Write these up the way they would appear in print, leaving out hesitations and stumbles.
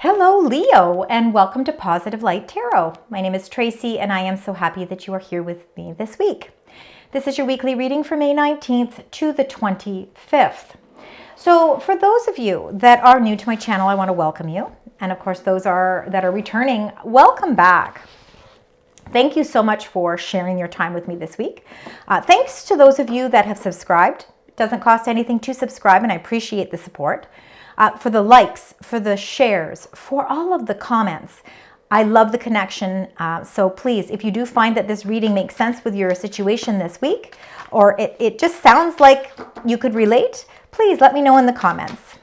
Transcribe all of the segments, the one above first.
Hello, Leo, and welcome to Positive Light Tarot. My name is Tracy, and I am so happy that you are here with me this week. This is your weekly reading for May 19th to the 25th. So for those of you that are new to my channel, I want to welcome you. And of course, those that are returning, welcome back. Thank you so much for sharing your time with me this week. Thanks to those of you that have subscribed. It doesn't cost anything to subscribe, and I appreciate the support. For the likes, for the shares, for all of the comments. I love the connection. So please, if you do find that this reading makes sense with your situation this week, or it just sounds like you could relate, please let me know in the comments.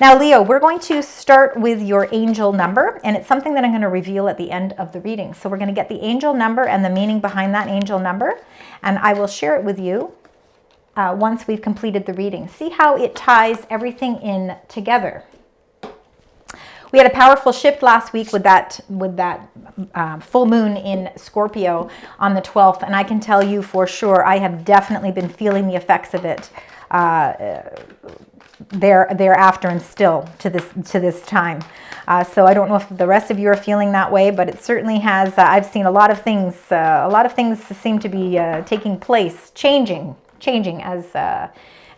Now, Leo, we're going to start with your angel number, and it's something that I'm going to reveal at the end of the reading. So we're going to get the angel number and the meaning behind that angel number, and I will share it with you once we've completed the reading. See how it ties everything in together. We had a powerful shift last week with that full moon in Scorpio on the 12th, and I can tell you for sure I have definitely been feeling the effects of it thereafter and still to this time. So I don't know if the rest of you are feeling that way, but it certainly has. I've seen a lot of things seem to be taking place, changing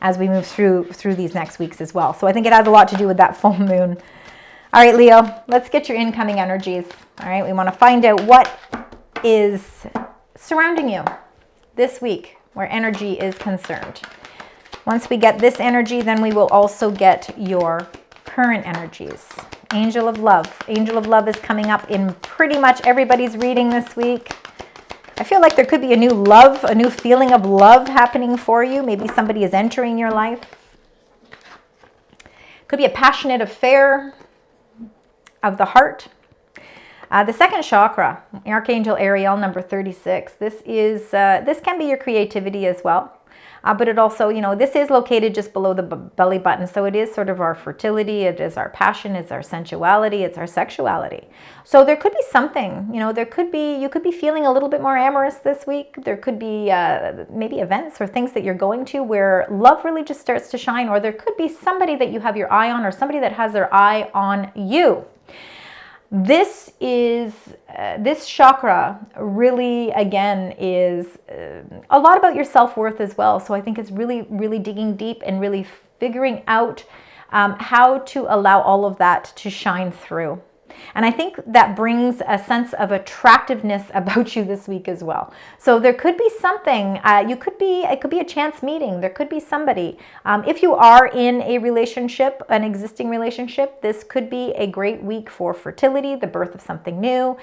as we move through these next weeks as well. So I think it has a lot to do with that full moon. All right, Leo, let's get your incoming energies. All right, we want to find out what is surrounding you this week where energy is concerned. Once we get this energy, then we will also get your current energies. Angel of Love. Angel of Love is coming up in pretty much everybody's reading this week. I feel like there could be a new love, a new feeling of love happening for you. Maybe somebody is entering your life. Could be a passionate affair of the heart. The second chakra, Archangel Ariel, number 36. This can be your creativity as well. But it also, this is located just below the belly button. So it is sort of our fertility. It is our passion. It's our sensuality. It's our sexuality. So there could be something, you could be feeling a little bit more amorous this week. There could be maybe events or things that you're going to where love really just starts to shine. Or there could be somebody that you have your eye on or somebody that has their eye on you. This chakra really, again, is a lot about your self-worth as well. So I think it's really, really digging deep and really figuring out how to allow all of that to shine through. And I think that brings a sense of attractiveness about you this week as well. So there could be something, it could be a chance meeting. There could be somebody. If you are in a relationship, an existing relationship, this could be a great week for fertility, the birth of something new.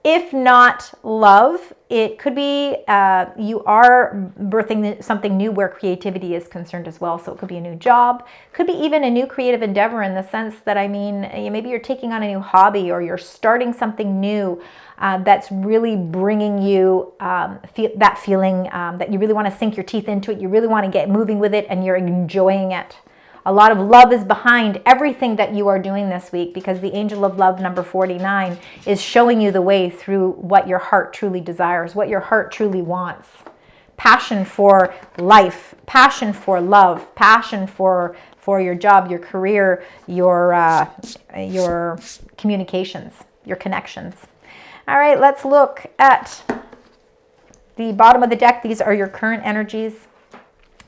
If not love, it could be you are birthing something new where creativity is concerned as well. So it could be a new job, could be even a new creative endeavor in the sense that, maybe you're taking on a new hobby or you're starting something new that's really bringing you that feeling that you really want to sink your teeth into it. You really want to get moving with it and you're enjoying it. A lot of love is behind everything that you are doing this week because the Angel of Love, number 49, is showing you the way through what your heart truly desires, what your heart truly wants. Passion for life, passion for love, passion for your job, your career, your communications, your connections. All right, let's look at the bottom of the deck. These are your current energies.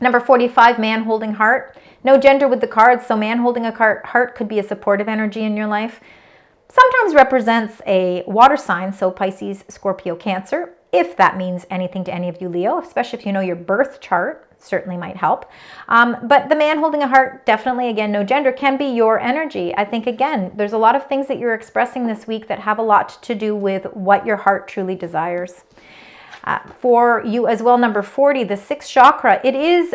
Number 45, man holding heart. No gender with the cards, so man holding a heart could be a supportive energy in your life. Sometimes represents a water sign, so Pisces, Scorpio, Cancer, if that means anything to any of you, Leo, especially if you know your birth chart, certainly might help. But the man holding a heart, definitely, again, no gender, can be your energy. I think, again, there's a lot of things that you're expressing this week that have a lot to do with what your heart truly desires. For you as well, number 40, the sixth chakra, it is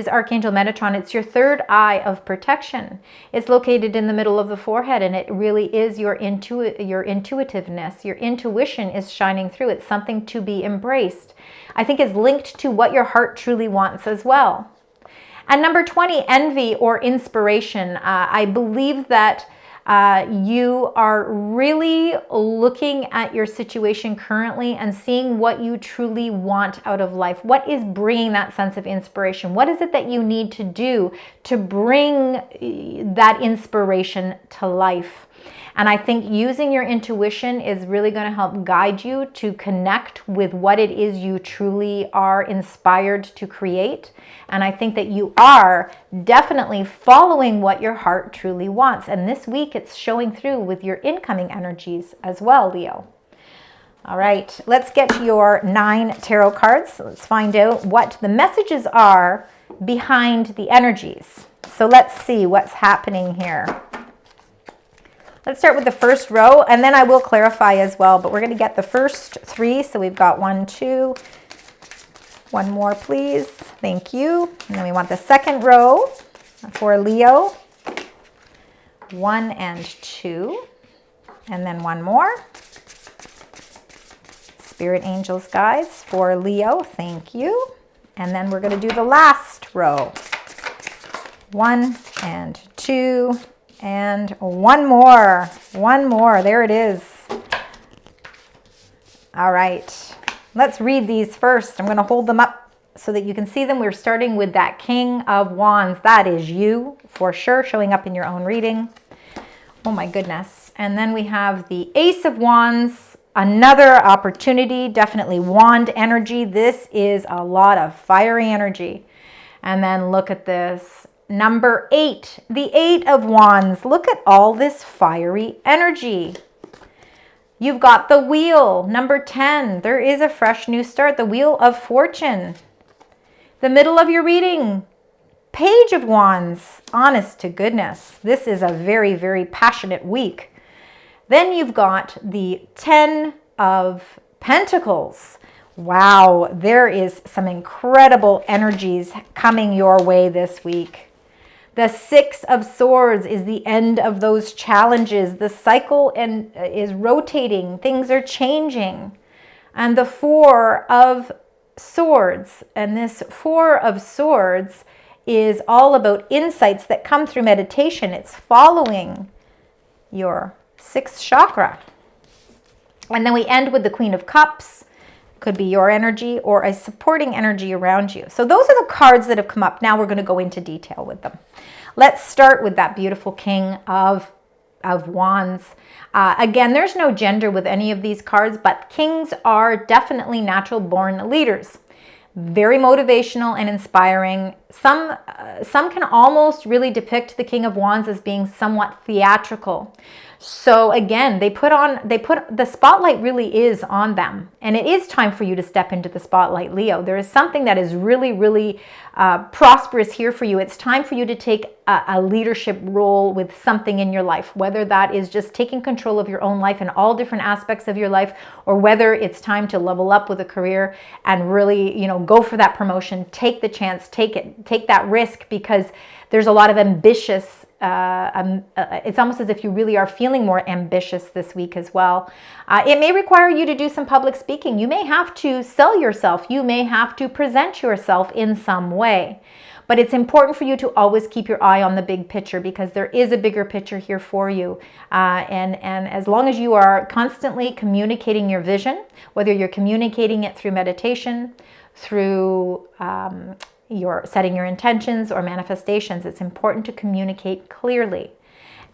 Archangel Metatron. It's your third eye of protection. It's located in the middle of the forehead, and it really is your intuitiveness. Your intuition is shining through. It's something to be embraced. I think it's linked to what your heart truly wants as well. And number 20, envy or inspiration. I believe that You are really looking at your situation currently and seeing what you truly want out of life. What is bringing that sense of inspiration? What is it that you need to do to bring that inspiration to life? And I think using your intuition is really going to help guide you to connect with what it is you truly are inspired to create. And I think that you are definitely following what your heart truly wants. And this week it's showing through with your incoming energies as well, Leo. All right, let's get your 9 tarot cards. Let's find out what the messages are behind the energies. So let's see what's happening here. Let's start with the first row, and then I will clarify as well, but we're going to get the first 3. So we've got 1, 2, one more, please. Thank you. And then we want the second row for Leo. 1 and 2, and then one more. Spirit angels, guides, for Leo. Thank you. And then we're going to do the last row. 1 and 2. And one more. There it is. All right. Let's read these first. I'm going to hold them up so that you can see them. We're starting with that King of Wands. That is you for sure, showing up in your own reading. Oh my goodness. And then we have the Ace of Wands. Another opportunity, definitely wand energy. This is a lot of fiery energy. And then look at this. Number 8, the 8 of Wands. Look at all this fiery energy. You've got the Wheel. Number 10, there is a fresh new start. The Wheel of Fortune. The middle of your reading, Page of Wands. Honest to goodness, this is a very, very passionate week. Then you've got the 10 of Pentacles. Wow, there is some incredible energies coming your way this week. The 6 of Swords is the end of those challenges. The cycle is rotating. Things are changing. And the 4 of Swords. And this 4 of Swords is all about insights that come through meditation. It's following your 6th chakra. And then we end with the Queen of Cups. Could be your energy or a supporting energy around you. So those are the cards that have come up. Now we're going to go into detail with them. Let's start with that beautiful King of Wands. Again, there's no gender with any of these cards, but kings are definitely natural born leaders. Very motivational and inspiring. Some can almost really depict the King of Wands as being somewhat theatrical. So again, they put the spotlight really is on them, and it is time for you to step into the spotlight, Leo. There is something that is really, really prosperous here for you. It's time for you to take a leadership role with something in your life, whether that is just taking control of your own life in all different aspects of your life, or whether it's time to level up with a career and really, go for that promotion. Take the chance, take that risk, because there's a lot of ambitious it's almost as if you really are feeling more ambitious this week as well. It may require you to do some public speaking. You may have to sell yourself. You may have to present yourself in some way. But it's important for you to always keep your eye on the big picture, because there is a bigger picture here for you. And as long as you are constantly communicating your vision, whether you're communicating it through meditation, through you're setting your intentions or manifestations, it's important to communicate clearly.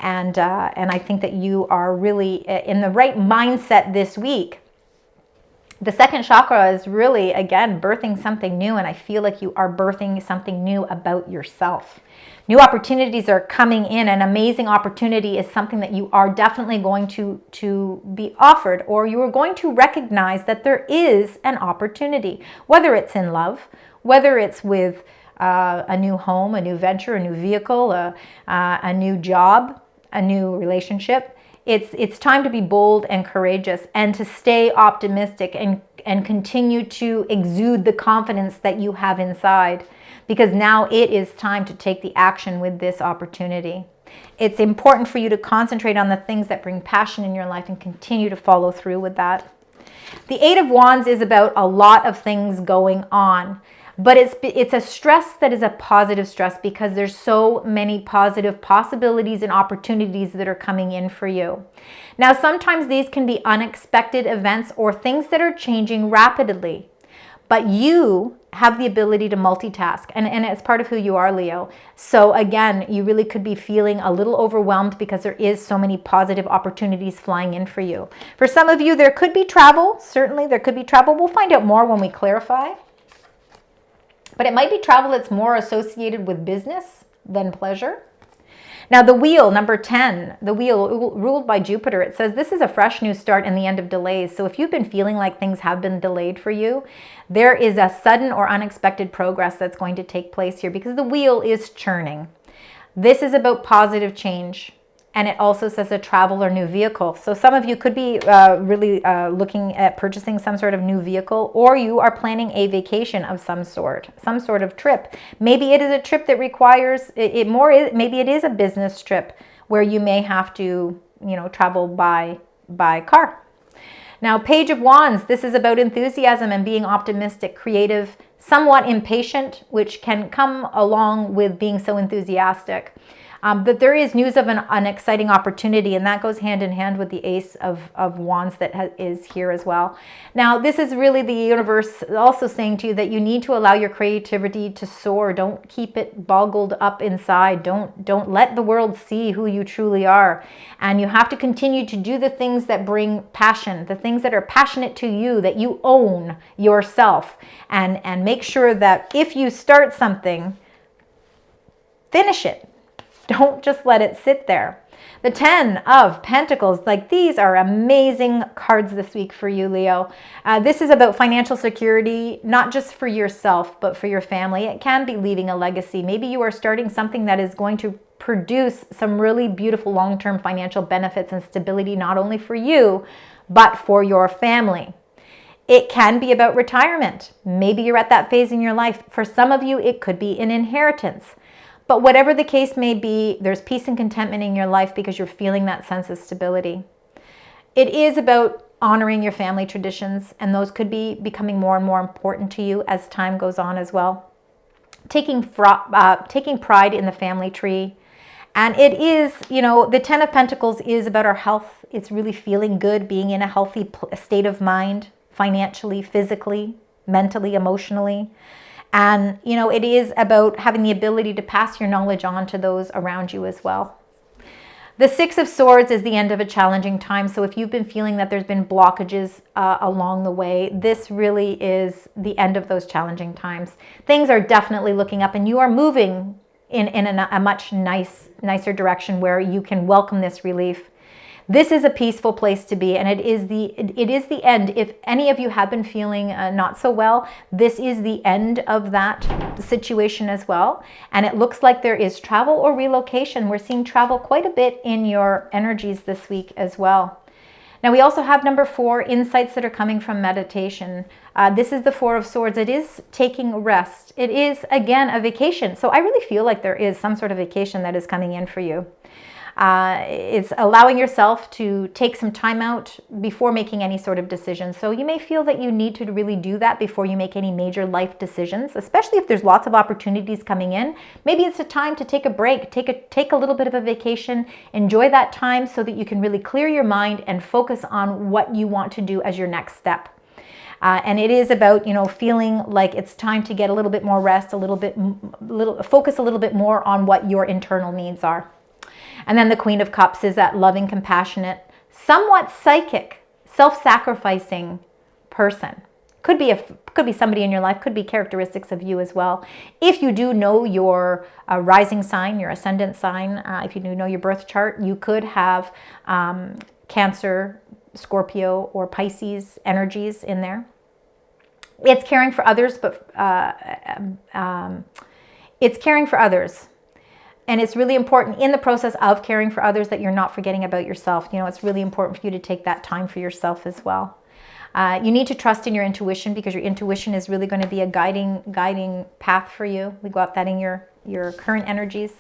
And I think that you are really in the right mindset this week. The 2nd chakra is really, again, birthing something new, and I feel like you are birthing something new about yourself. New opportunities are coming in. An amazing opportunity is something that you are definitely going to be offered, or you are going to recognize that there is an opportunity, whether it's in love, whether it's with a new home, a new venture, a new vehicle, a new job, a new relationship. It's time to be bold and courageous, and to stay optimistic and continue to exude the confidence that you have inside, because now it is time to take the action with this opportunity. It's important for you to concentrate on the things that bring passion in your life and continue to follow through with that. The 8 of Wands is about a lot of things going on. But it's a stress that is a positive stress because there's so many positive possibilities and opportunities that are coming in for you. Now, sometimes these can be unexpected events or things that are changing rapidly. But you have the ability to multitask, and it's part of who you are, Leo. So again, you really could be feeling a little overwhelmed because there is so many positive opportunities flying in for you. For some of you, there could be travel. Certainly, there could be travel. We'll find out more when we clarify. But it might be travel that's more associated with business than pleasure. Now, the wheel, number 10, the wheel ruled by Jupiter, it says this is a fresh new start and the end of delays. So if you've been feeling like things have been delayed for you, there is a sudden or unexpected progress that's going to take place here because the wheel is churning. This is about positive change. And it also says a travel or new vehicle. So some of you could be really looking at purchasing some sort of new vehicle, or you are planning a vacation of some sort of trip. Maybe it is a trip that requires maybe it is a business trip where you may have to, travel by car. Now, Page of Wands, this is about enthusiasm and being optimistic, creative, somewhat impatient, which can come along with being so enthusiastic. But there is news of an exciting opportunity, and that goes hand in hand with the Ace of Wands that is here as well. Now, this is really the universe also saying to you that you need to allow your creativity to soar. Don't keep it boggled up inside. Don't let the world see who you truly are. And you have to continue to do the things that bring passion, the things that are passionate to you, that you own yourself. And make sure that if you start something, finish it. Don't just let it sit there. The 10 of Pentacles, like these are amazing cards this week for you, Leo. This is about financial security, not just for yourself, but for your family. It can be leaving a legacy. Maybe you are starting something that is going to produce some really beautiful long-term financial benefits and stability, not only for you, but for your family. It can be about retirement. Maybe you're at that phase in your life. For some of you, it could be an inheritance. But whatever the case may be, there's peace and contentment in your life because you're feeling that sense of stability. It is about honoring your family traditions, and those could be becoming more and more important to you as time goes on as well. Taking pride in the family tree. And it is, the 10 of Pentacles is about our health. It's really feeling good, being in a healthy state of mind, financially, physically, mentally, emotionally. And, it is about having the ability to pass your knowledge on to those around you as well. The 6 of Swords is the end of a challenging time. So if you've been feeling that there's been blockages along the way, this really is the end of those challenging times. Things are definitely looking up and you are moving in a much nicer direction where you can welcome this relief. This is a peaceful place to be, and it is the end. If any of you have been feeling not so well, this is the end of that situation as well. And it looks like there is travel or relocation. We're seeing travel quite a bit in your energies this week as well. Now, we also have number 4, insights that are coming from meditation. This is the 4 of Swords. It is taking rest. It is, again, a vacation. So I really feel like there is some sort of vacation that is coming in for you. It's allowing yourself to take some time out before making any sort of decision. So you may feel that you need to really do that before you make any major life decisions, especially if there's lots of opportunities coming in. Maybe it's a time to take a break, take a little bit of a vacation, enjoy that time so that you can really clear your mind and focus on what you want to do as your next step. And it is about, feeling like it's time to get a little bit more rest, focus a little bit more on what your internal needs are. And then the Queen of Cups is that loving, compassionate, somewhat psychic, self-sacrificing person. Could be somebody in your life, could be characteristics of you as well. If you do know your rising sign, your ascendant sign, if you do know your birth chart, you could have Cancer, Scorpio, or Pisces energies in there. It's caring for others, but it's caring for others. And it's really important in the process of caring for others that you're not forgetting about yourself. It's really important for you to take that time for yourself as well. You need to trust in your intuition because your intuition is really going to be a guiding path for you. We got that in your current energies.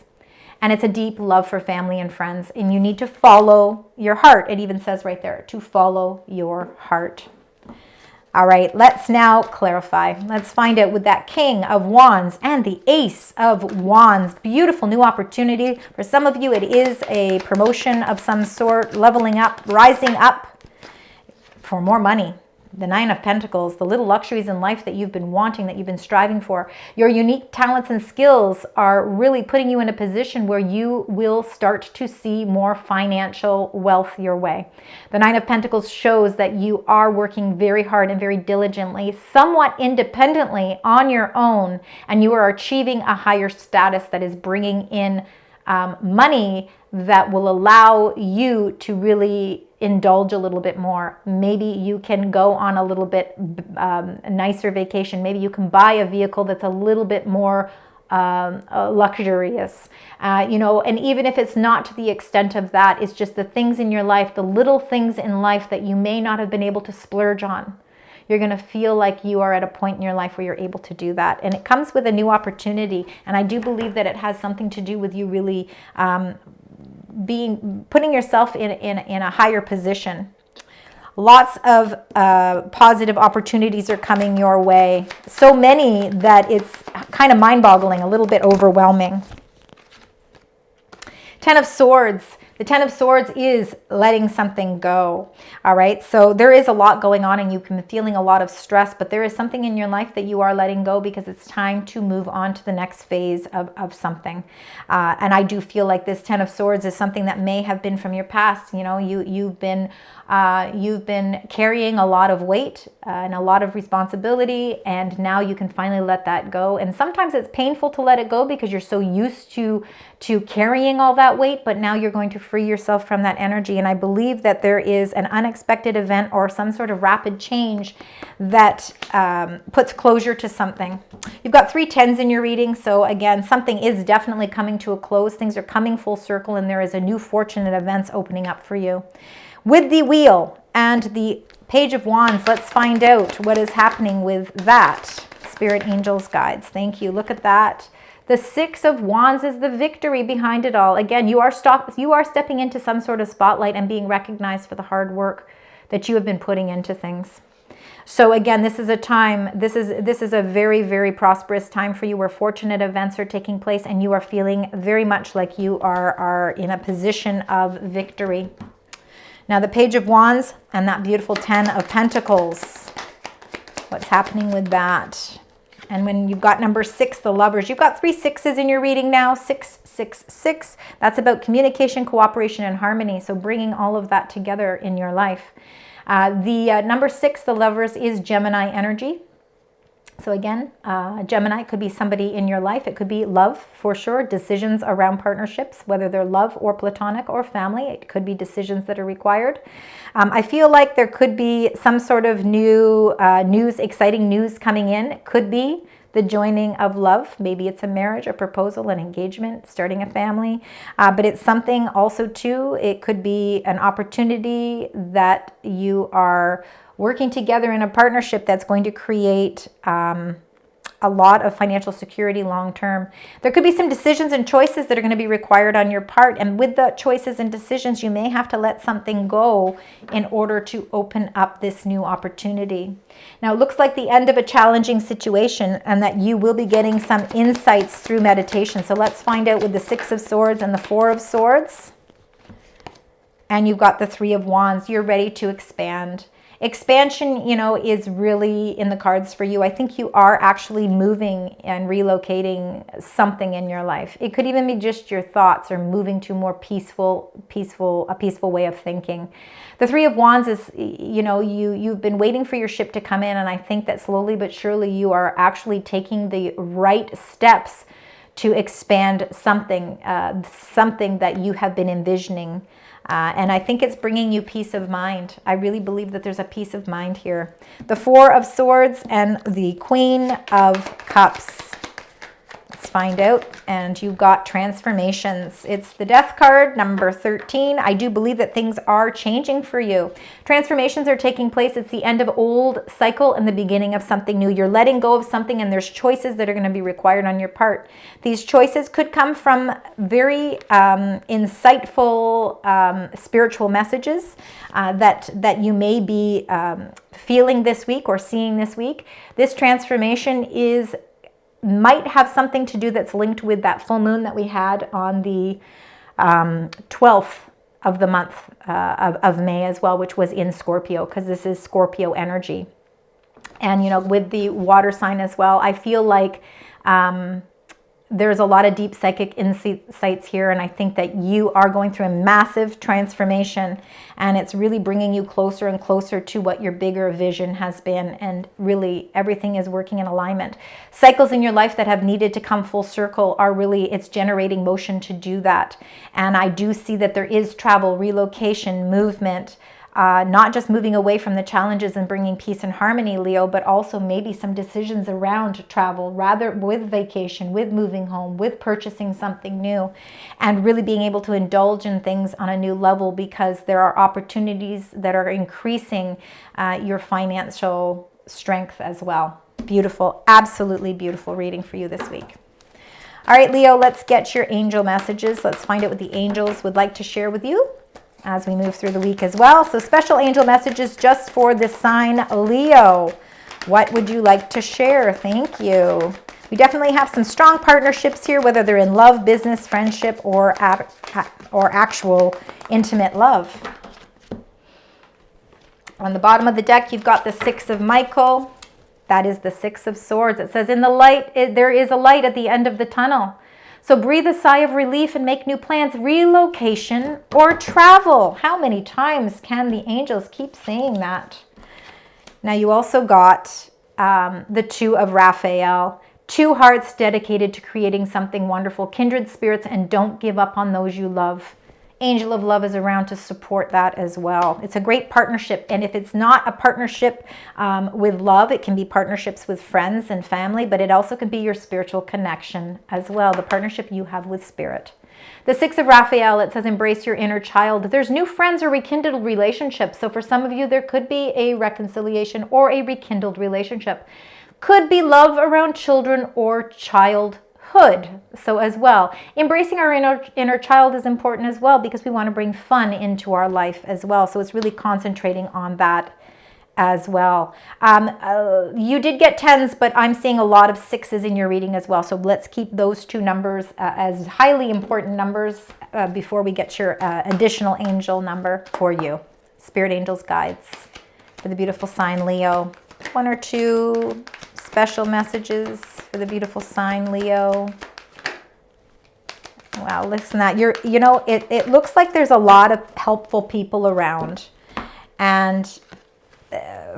And it's a deep love for family and friends. And you need to follow your heart. It even says right there, to follow your heart. All right, let's now clarify. Let's find out with that King of Wands and the Ace of Wands. Beautiful new opportunity. For some of you, it is a promotion of some sort, leveling up, rising up for more money. The Nine of Pentacles, the little luxuries in life that you've been wanting, that you've been striving for. Your unique talents and skills are really putting you in a position where you will start to see more financial wealth your way. The Nine of Pentacles shows that you are working very hard and very diligently, somewhat independently on your own, and you are achieving a higher status that is bringing in money that will allow you to really indulge a little bit more. Maybe you can go on a little bit nicer vacation. Maybe you can buy a vehicle that's a little bit more luxurious, and even if it's not to the extent of that, it's just the things in your life, the little things in life that you may not have been able to splurge on. You're going to feel like you are at a point in your life where you're able to do that. And it comes with a new opportunity. And I do believe that it has something to do with you really putting yourself in a higher position. Lots of positive opportunities are coming your way. So many that it's kind of mind-boggling, a little bit overwhelming. Ten of Swords. The Ten of Swords is letting something go. All right. So there is a lot going on and you can be feeling a lot of stress, but there is something in your life that you are letting go because it's time to move on to the next phase of something. And I do feel like this Ten of Swords is something that may have been from your past. You've been carrying a lot of weight and a lot of responsibility, and now you can finally let that go. And sometimes it's painful to let it go because you're so used to carrying all that weight, but now you're going to free yourself from that energy. And I believe that there is an unexpected event or some sort of rapid change that puts closure to something. You've got 3 tens in your reading, so again, something is definitely coming to a close. Things are coming full circle, and there is a new fortunate events opening up for you. With the Wheel and the Page of Wands, let's find out what is happening with that. Spirit, angels, guides. Thank you. Look at that. The Six of Wands is the victory behind it all. Again, you are stepping into some sort of spotlight and being recognized for the hard work that you have been putting into things. So again, this is a time, this is a very, very prosperous time for you where fortunate events are taking place and you are feeling very much like you are in a position of victory. Now the Page of Wands and that beautiful 10 of Pentacles. What's happening with that? And when you've got number 6, the Lovers, you've got 3 sixes in your reading now. 6, 6, 6. That's about communication, cooperation, and harmony. So bringing all of that together in your life. The number 6, the Lovers, is Gemini energy. So again, Gemini could be somebody in your life. It could be love for sure. Decisions around partnerships, whether they're love or platonic or family. It could be decisions that are required. I feel like there could be some sort of new exciting news coming in. It could be the joining of love. Maybe it's a marriage, a proposal, an engagement, starting a family. But it's something also too, it could be an opportunity that you are working together in a partnership that's going to create a lot of financial security long term. There could be some decisions and choices that are going to be required on your part. And with the choices and decisions, you may have to let something go in order to open up this new opportunity. Now, it looks like the end of a challenging situation and that you will be getting some insights through meditation. So let's find out with the 6 of Swords and the 4 of Swords. And you've got the 3 of Wands. You're ready to expand. Expansion, is really in the cards for you. I think you are actually moving and relocating something in your life. It could even be just your thoughts or moving to a more peaceful way of thinking. The 3 of Wands is, you've been waiting for your ship to come in, and I think that slowly but surely you are actually taking the right steps to expand something that you have been envisioning. And I think it's bringing you peace of mind. I really believe that there's a peace of mind here. The 4 of Swords and the Queen of Cups. Let's find out. And you've got transformations. It's the Death card, number 13. I do believe that things are changing for you. Transformations are taking place. It's the end of old cycle and the beginning of something new. You're letting go of something, and there's choices that are going to be required on your part. These choices could come from very insightful spiritual messages that you may be feeling this week or seeing this week. This transformation might have something to do that's linked with that full moon that we had on the 12th of the month of May as well, which was in Scorpio, because this is Scorpio energy. And, you know, with the water sign as well, I feel like there's a lot of deep psychic insights here, and I think that you are going through a massive transformation, and it's really bringing you closer and closer to what your bigger vision has been, and really everything is working in alignment. Cycles in your life that have needed to come full circle are really, it's generating motion to do that. And I do see that there is travel, relocation, movement, not just moving away from the challenges and bringing peace and harmony, Leo, but also maybe some decisions around travel, rather with vacation, with moving home, with purchasing something new, and really being able to indulge in things on a new level, because there are opportunities that are increasing your financial strength as well. Beautiful, absolutely beautiful reading for you this week. All right, Leo, let's get your angel messages. Let's find out what the angels would like to share with you as we move through the week as well. So special angel messages just for the sign Leo. What would you like to share? Thank you. We definitely have some strong partnerships here, whether they're in love, business, friendship, or actual intimate love. On the bottom of the deck, you've got the Six of Michael. That is the Six of Swords. It says, in the light, there is a light at the end of the tunnel. So breathe a sigh of relief and make new plans, relocation or travel. How many times can the angels keep saying that? Now you also got the Two of Raphael. Two hearts dedicated to creating something wonderful. Kindred spirits, and don't give up on those you love. Angel of Love is around to support that as well. It's a great partnership. And if it's not a partnership with love, it can be partnerships with friends and family, but it also can be your spiritual connection as well, the partnership you have with spirit. The Six of Raphael, it says, embrace your inner child. There's new friends or rekindled relationships. So for some of you, there could be a reconciliation or a rekindled relationship. Could be love around children or childhood. So as well, embracing our inner child is important as well, because we want to bring fun into our life as well. So it's really concentrating on that as well. You did get 10s, but I'm seeing a lot of 6s in your reading as well. So let's keep those two numbers as highly important numbers before we get your additional angel number for you. Spirit angels guides for the beautiful sign Leo. One or two special messages for the beautiful sign Leo. Wow, listen to that. It looks like there's a lot of helpful people around. And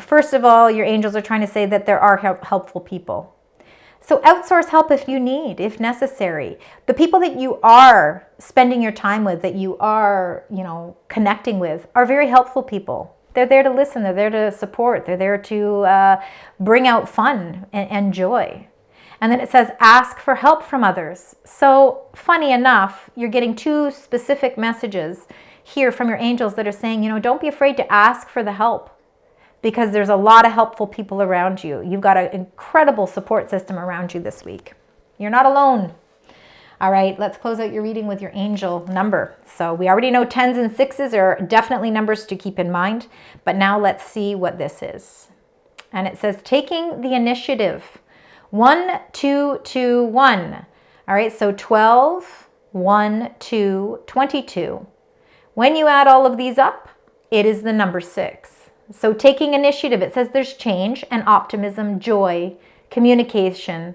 first of all, your angels are trying to say that there are helpful people. So outsource help if you need, if necessary. The people that you are spending your time with, that you are, connecting with, are very helpful people. They're there to listen. They're there to support. They're there to bring out fun and joy. And then it says, ask for help from others. So funny enough, you're getting two specific messages here from your angels that are saying, don't be afraid to ask for the help, because there's a lot of helpful people around you. You've got an incredible support system around you this week. You're not alone. All right, let's close out your reading with your angel number. So we already know 10s and 6s are definitely numbers to keep in mind, but now let's see what this is. And it says, taking the initiative. 1, 2, 2, 1. All right, so 12, 1, 2, 22. When you add all of these up, it is the number 6. So taking initiative, it says there's change and optimism, joy, communication,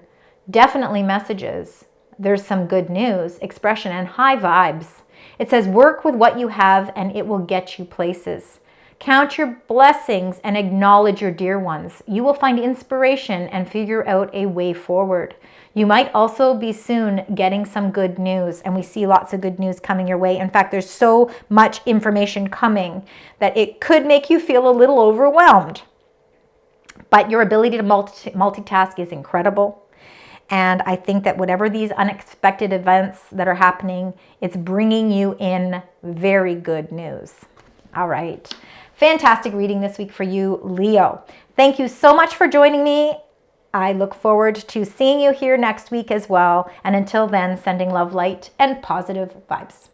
definitely messages. There's some good news, expression, and high vibes. It says work with what you have and it will get you places. Count your blessings and acknowledge your dear ones. You will find inspiration and figure out a way forward. You might also be soon getting some good news, and we see lots of good news coming your way. In fact, there's so much information coming that it could make you feel a little overwhelmed. But your ability to multitask is incredible. And I think that whatever these unexpected events that are happening, it's bringing you in very good news. All right. Fantastic reading this week for you, Leo. Thank you so much for joining me. I look forward to seeing you here next week as well. And until then, sending love, light, and positive vibes.